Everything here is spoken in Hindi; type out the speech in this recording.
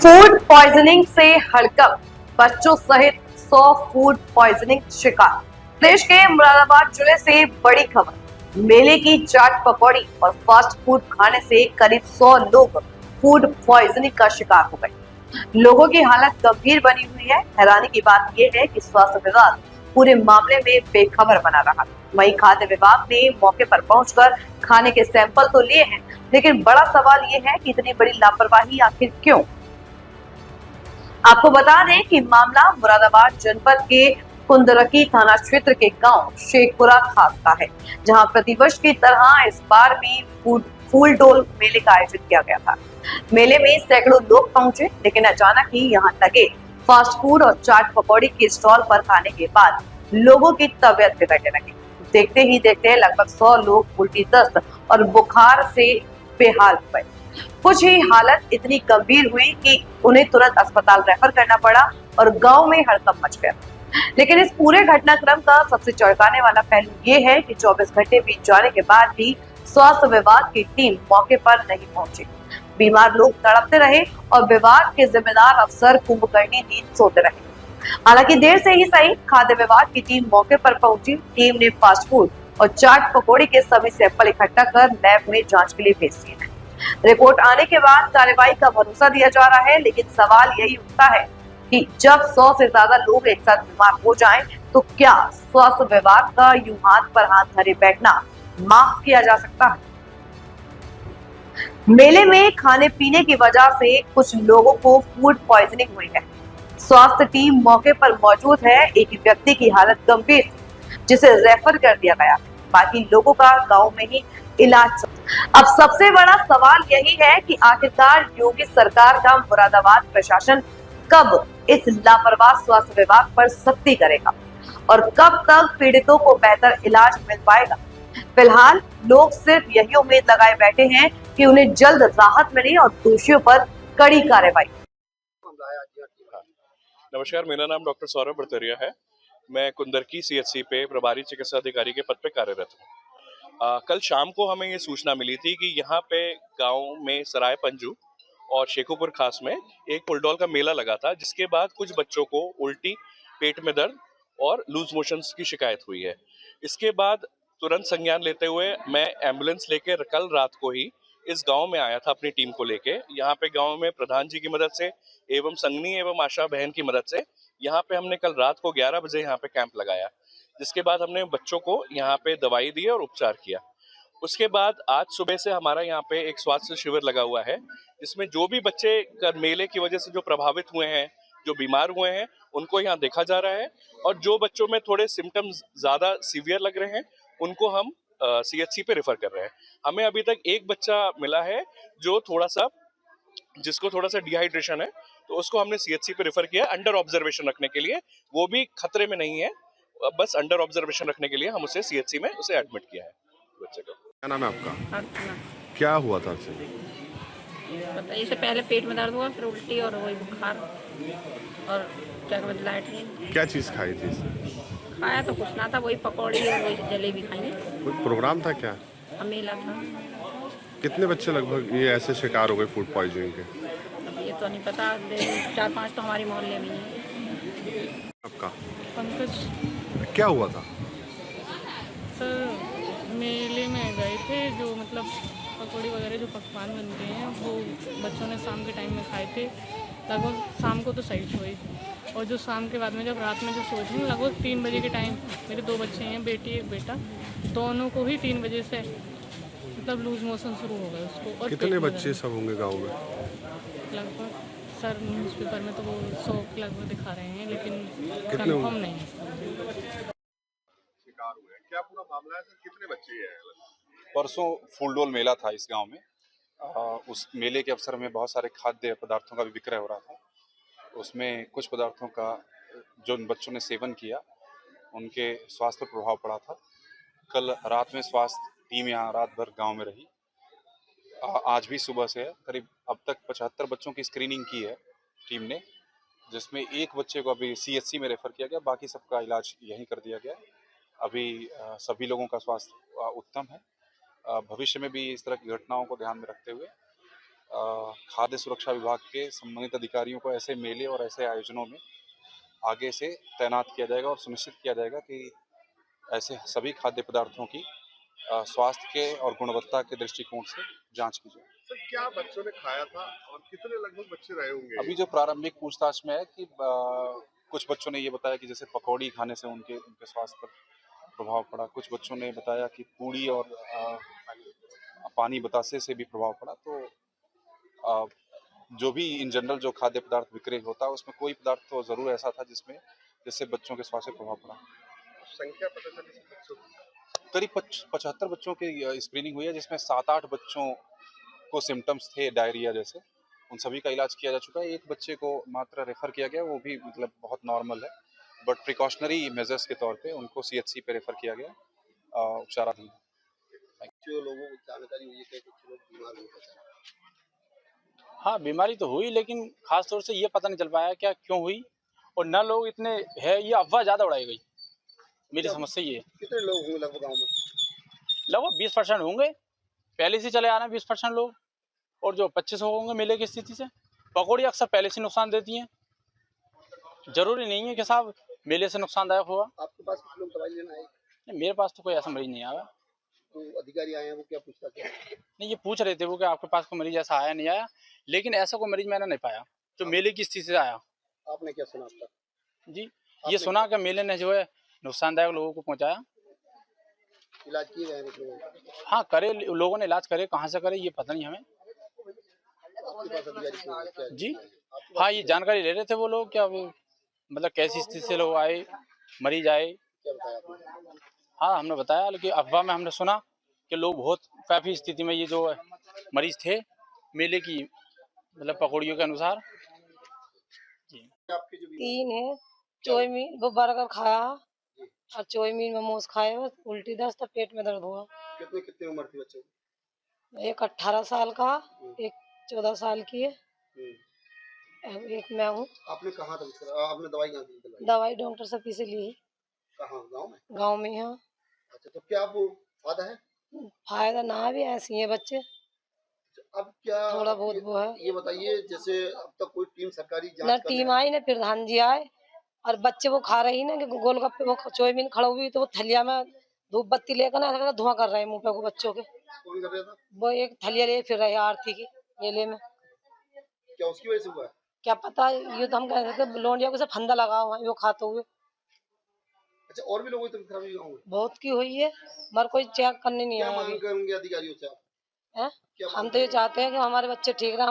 फूड पॉइजनिंग से हड़कंप, बच्चों सहित 100 फूड पॉइजनिंग शिकार। देश के मुरादाबाद जिले से बड़ी खबर। मेले की चाट पकौड़ी और फास्ट फूड खाने से करीब 100 लोग फूड पॉइजनिंग का शिकार हो गए। लोगों की हालत गंभीर बनी हुई है। हैरानी की बात यह है कि स्वास्थ्य विभाग पूरे मामले में बेखबर बना रहा। वहीं खाद्य विभाग ने मौके पर पहुंचकर खाने के सैंपल तो लिए हैं, लेकिन बड़ा सवाल ये है कि इतनी बड़ी लापरवाही आखिर क्यों। आपको बता दें कि मामला मुरादाबाद जनपद के कुंदरकी थाना क्षेत्र के गांव शेखपुरा खास का है, जहां प्रतिवर्ष की तरह इस बार भी फूल डोल मेले का आयोजन किया गया था। मेले में सैकड़ों लोग पहुंचे, लेकिन अचानक ही यहां लगे फास्ट फूड और चाट पकौड़ी के स्टॉल पर खाने के बाद लोगों की तबीयत बिगड़ने लगी। देखते ही देखते लगभग 100 लोग उल्टी, दस्त और बुखार से बेहाल हो गए। कुछ ही हालत इतनी गंभीर हुई कि उन्हें तुरंत अस्पताल रेफर करना पड़ा और गांव में हड़कंप मच गया। लेकिन इस पूरे घटनाक्रम का सबसे चौंकाने वाला पहलू ये है कि 24 घंटे बीत जाने के बाद भी स्वास्थ्य विभाग की टीम मौके पर नहीं पहुंची। बीमार लोग तड़पते रहे और विभाग के जिम्मेदार अफसर कुंभकर्णी नींद सोते रहे। हालांकि देर से ही सही, खाद्य विभाग की टीम मौके पर पहुंची। टीम ने फास्ट फूड और चाट पकौड़ी के सभी सैंपल इकट्ठा कर लैब में जांच के लिए भेज दिए हैं। रिपोर्ट आने के बाद कार्रवाई का भरोसा दिया जा रहा है, लेकिन सवाल यही उठता है कि जब 100 से ज्यादा लोग एक साथ बीमार हो जाएं, तो क्या स्वास्थ्य विभाग का यूं हाथ पर हाथ धरे बैठना माफ किया जा सकता है? मेले में खाने पीने की वजह से कुछ लोगों को फूड पॉइजनिंग हुई है। स्वास्थ्य टीम मौके पर मौजूद है। एक व्यक्ति की हालत गंभीर थी, जिसे रेफर कर दिया गया। बाकी लोगों का गांव में ही इलाज। अब सबसे बड़ा सवाल यही है कि आखिरकार योगी सरकार का मुरादाबाद प्रशासन कब इस लापरवाह स्वास्थ्य विभाग पर सख्ती करेगा और कब तक पीड़ितों को बेहतर इलाज मिल पाएगा। फिलहाल लोग सिर्फ यही उम्मीद लगाए बैठे हैं कि उन्हें जल्द राहत मिले और दोषियों पर कड़ी कार्रवाई। नमस्कार, मेरा नाम डॉक्टर सौरभ बड़तरिया है। मैं कुंदरकी सीएचसी पे प्रभारी चिकित्सा अधिकारी के पद पे कार्यरत हूँ। कल शाम को हमें ये सूचना मिली थी कि यहाँ पे गांव में सराय पंजू और शेखोपुर खास में एक फुलडॉल का मेला लगा था, जिसके बाद कुछ बच्चों को उल्टी, पेट में दर्द और लूज मोशंस की शिकायत हुई है। इसके बाद तुरंत संज्ञान लेते हुए मैं एम्बुलेंस लेके कल रात को ही इस गांव में आया था अपनी टीम को लेके। यहाँ पे गांव में प्रधान जी की मदद से एवं संगनी एवं आशा बहन की मदद से यहाँ पे हमने कल रात को 11 बजे यहाँ पे कैंप लगाया, जिसके बाद हमने बच्चों को यहाँ पे दवाई दी और उपचार किया। उसके बाद आज सुबह से हमारा यहाँ पे एक स्वास्थ्य शिविर लगा हुआ है, जिसमें जो भी बच्चे मेले की वजह से जो प्रभावित हुए हैं, जो बीमार हुए हैं, उनको यहाँ देखा जा रहा है। और जो बच्चों में थोड़े सिम्टम्स ज्यादा सीवियर लग रहे हैं, उनको हम सीएचसी पे रेफर कर रहे हैं। हमें अभी तक एक बच्चा मिला है जिसको थोड़ा सा डिहाइड्रेशन है, तो उसको हमने सीएचसी पे रेफर किया अंडर ऑब्जर्वेशन रखने के लिए। वो भी खतरे में नहीं है, बस अंडर ऑब्जर्वेशन रखने के लिए हम उसे सीएचसी में एडमिट किया है बच्चे को। क्या नाम है आपका? अर्चना। क्या हुआ था आपसे? बताइए, इससे पहले पेट में दर्द हुआ, फिर उल्टी और वही बुखार और क्या कहते लाइट। क्या चीज़ खाई थी? खाया तो कुछ ना था, वही पकौड़ी और वही जलेबी खाई। कोई प्रोग्राम था क्या? मेला था। कितने बच्चे लगभग ये ऐसे शिकार हो गए फूड पॉइजनिंग के? अब ये तो नहीं पता, 4-5 तो हमारी मोहल्ले में ही है। आपका? पंकज। क्या हुआ था? सर, मेले में गए थे, जो मतलब पकौड़ी वगैरह जो पकवान बनते हैं वो बच्चों ने शाम के टाइम में खाए थे। लगभग शाम को तो सही हुई, और जो शाम के बाद में जब रात में जो सोए थे, लगभग 3 बजे के टाइम, मेरे 2 बच्चे हैं, बेटी एक बेटा, दोनों को ही 3 बजे से मतलब लूज मोशन शुरू हो गए उसको। और कितने बच्चे सब होंगे गांव में? लगभग सर न्यूज़पेपर में तो वो 100 के लगभग दिखा रहे हैं, लेकिन कंफर्म नहीं। शिकार हुए, क्या पूरा मामला है सर? कितने बच्चे हैं? परसों फूलडोल मेला था इस गांव में। उस मेले के अवसर में बहुत सारे खाद्य पदार्थों का भी विक्रय हो रहा था। उसमें कुछ पदार्थों का जो उन बच्चों ने सेवन किया, उनके स्वास्थ्य पर प्रभाव पड़ा था। कल रात में स्वास्थ्य टीम यहाँ रात भर गांव में रही। आज भी सुबह से करीब अब तक 75 बच्चों की स्क्रीनिंग की है टीम ने, जिसमें एक बच्चे को अभी सीएचसी में रेफर किया गया, बाकी सबका इलाज यहीं कर दिया गया। अभी सभी लोगों का स्वास्थ्य उत्तम है। भविष्य में भी इस तरह की घटनाओं को ध्यान में रखते हुए खाद्य सुरक्षा विभाग के संबंधित अधिकारियों को ऐसे मेले और ऐसे आयोजनों में आगे से तैनात किया जाएगा और सुनिश्चित किया जाएगा कि ऐसे सभी खाद्य पदार्थों की स्वास्थ्य के और गुणवत्ता के दृष्टिकोण से जांच की जाए। सर क्या बच्चों ने खाया था और कितने लगभग बच्चे रहे होंगे? अभी जो प्रारंभिक पूछताछ में है कि कुछ बच्चों ने ये बताया कि जैसे पकौड़ी खाने से उनके उनके स्वास्थ्य पर प्रभाव पड़ा। कुछ बच्चों ने बताया कि पूड़ी और पानी बतासे से भी प्रभाव पड़ा। तो अ, जो भी इन जनरल जो खाद्य पदार्थ विक्रय होता है उसमें कोई पदार्थ तो जरूर ऐसा था जिससे बच्चों के स्वास्थ्य पर प्रभाव पड़ा। संख्या पता चली सर बच्चों की? करीब 75 बच्चों की स्क्रीनिंग हुई है, जिसमें 7-8 बच्चों को सिम्टम्स थे डायरिया जैसे। उन सभी का इलाज किया जा चुका है। एक बच्चे को मात्र रेफर किया गया, वो भी मतलब बहुत नॉर्मल है, बट प्रिकॉशनरी मेजर्स के तौर पे उनको सीएचसी पे रेफर किया गया, उपचाराधीन है। जो लोगों को जानकारी हुई है कि कुछ लोग बीमार हो गए। हाँ, बीमारी तो हुई, लेकिन खास तौर से ये पता नहीं चल पाया क्या क्यों हुई, और न लोग इतने है, ये अफवाह ज़्यादा उड़ाई गई। मेरी समझ से ये कितने लोग होंगे लगभग गाँव में? लगभग 20% होंगे, पहले से चले आ रहे हैं 20% लोग, और जो 25 होंगे मेले की स्थिति से। पकौड़ी अक्सर पहले से नुकसान देती हैं, जरूरी नहीं है कि साहब मेले से नुकसानदायक होगा। आपके पास कुछ लोग दवाई लेना आए? नहीं, मेरे पास तो कोई ऐसा मरीज नहीं आया। तो अधिकारी आए हैं, वो क्या पूछता क्या? नहीं, ये पूछ रहे थे वो कि आपके पास कोई मरीज ऐसा आया नहीं आया, लेकिन ऐसा कोई मरीज मैंने नहीं पाया जो मेले की स्थिति से आया। आपने क्या सुना अब तक? जी, ये सुना कि मेले ने जो है नुकसानदायक लोगों को पहुंचाया। इलाज किए गए हैं कुछ लोगों का? हाँ, करे, लोगों ने इलाज करे, कहाँ से करे ये पता नहीं हमें। आपके पास अधिकारी क्यों आए? क्या जी, आपके पास हाँ, ये जानकारी ले रहे थे वो लोग, क्या वो मतलब कैसी स्थिति से लोग आए, मरीज आए। क्या बताया आपने? हाँ, हमने बताया, लेकिन अफवाह में हमने सुना कि लोग बहुत काफ़ी स्थिति में ये जो मरीज थे मेले की मतलब पकौड़ियों के अनुसार। आपके जो बीमार 3 है, चौमीन वो बर्गर खाया और चौमीन मोमोज खाए, बस उल्टी दस्त और पेट में दर्द हुआ। कितने कितने उम्र थी बच्चों की? एक 18 साल का, एक 14 साल की है, हम्म। एक मैं हूँ। आपने कहाँ तक आपने दवाई कहाँ से दिलाई? दवाई डॉक्टर से से ली, कहाँ गाँव में? गांव में। यहाँ अच्छा, तो क्या वो फायदा है? फायदा ना भी ऐसी है बच्चे, अब क्या थोड़ा बहुत वो है। ये बताइए, जैसे अब तक कोई टीम सरकारी ना जांच कर टीम आई ना प्रधान जी आए, और बच्चे वो खा रही ना कि गोलगप्पे वो चौमीन खड़ा हुई, तो वो थलिया में धूप बत्ती लेकर ना ऐसा धुआं कर रहे हैं मुंह पे को बच्चों के। कौन कर रहा था? वो एक थलिया ले फिर रहे हैं आरती की मेले में। क्या उसकी वजह से हुआ है? क्या पता, ये तो हम कह रहे थे लोंडिया को सब फंदा लगा हुआ है वो खाते हुए। अच्छा, और भी लोगों की तबीयत खराब हुई गाँव में? बहुत की हुई है, मगर कोई चेक करने नहीं क्या आया मांग अभी। करेंगे अधिकारियों से आप? हैं? क्या हम तो ये चाहते हैं कि हमारे बच्चे ठीक रहे।